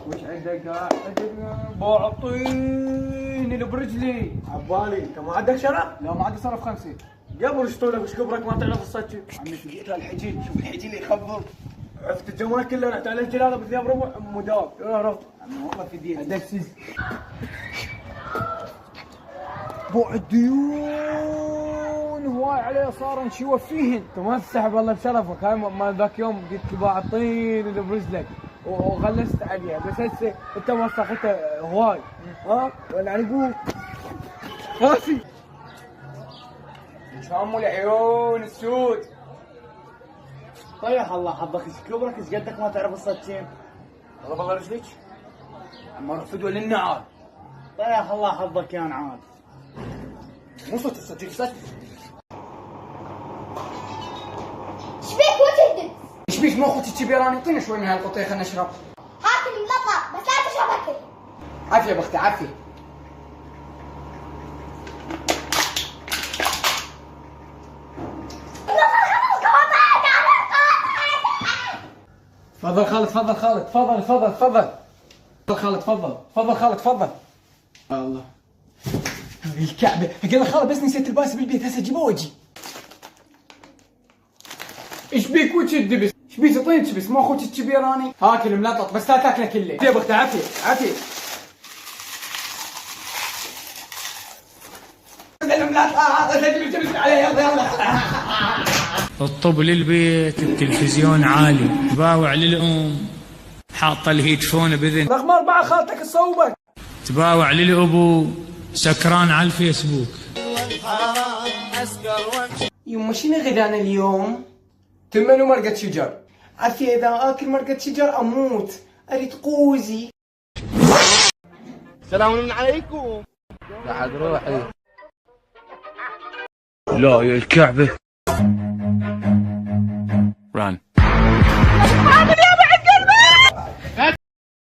وش عندك؟ عندك بعطيني اللي برجلي. عبالي انت ما عندك شرف؟ لا ما عاد صرف 5. قبل اشطولك وش كبرك ما تعرف الصدق. عمي شقيت الحجي، شوف الحجي اللي يخبر. عرفت الجمال كله تعال الجلاله بثياب ربع مداوم. عرفت؟ عمي والله في ديت. عندك سيز. بعد ديون هواي عليه صار شي يوفيهن. انت ما تستحب والله بشرفك. هاي ما ذاك يوم قلت لي بعطيني اللي برجلك وغلست عليها، بس هسه انت وسختها هواي. ها؟ ولا نقول راسي شاموا العيون السود. طيح الله حظك ايش كبرك ايش قدك ما تعرف الصدقين. والله بالله رجليك عم اروح فدوه للنعال. طيح الله حظك يا نعال. مو صوت الصدق صدق. ايش بيك وجهك؟ ايش بيك مو اخوتي الكبيراني؟ اعطينا شوي من هالقطيخ خلنا نشرب. هات الملطة بس لا تشرب اكل. عافيه بختي عافيه. تفضل خالد تفضل خالد تفضل تفضل تفضل. تفضل خالد تفضل تفضل خالد تفضل. الله الكعبة قال خالد بس نسيت الباس بالبيت هسه جيبه واجي. ايش بيك وش الدبس؟ ايش بيك اعطيني تشبس مو اخوتي الكبيراني؟ هاكل ملطط بس لا تاكله كله. يا بختي عافيه عافيه. الطب للبيت، التلفزيون عالي، تباوع للأم حاطة الهيدفون بإذن، الاخبار مع خالتك تصوبك. تباوع للأبو سكران على الفيسبوك. يما شنو غدانا اليوم؟ تمن ومرقة شجر. عافية اذا اكل مرقة شجر اموت. اريد قوزي. سلام عليكم. بعد روحي. لا يا الكعبة. ران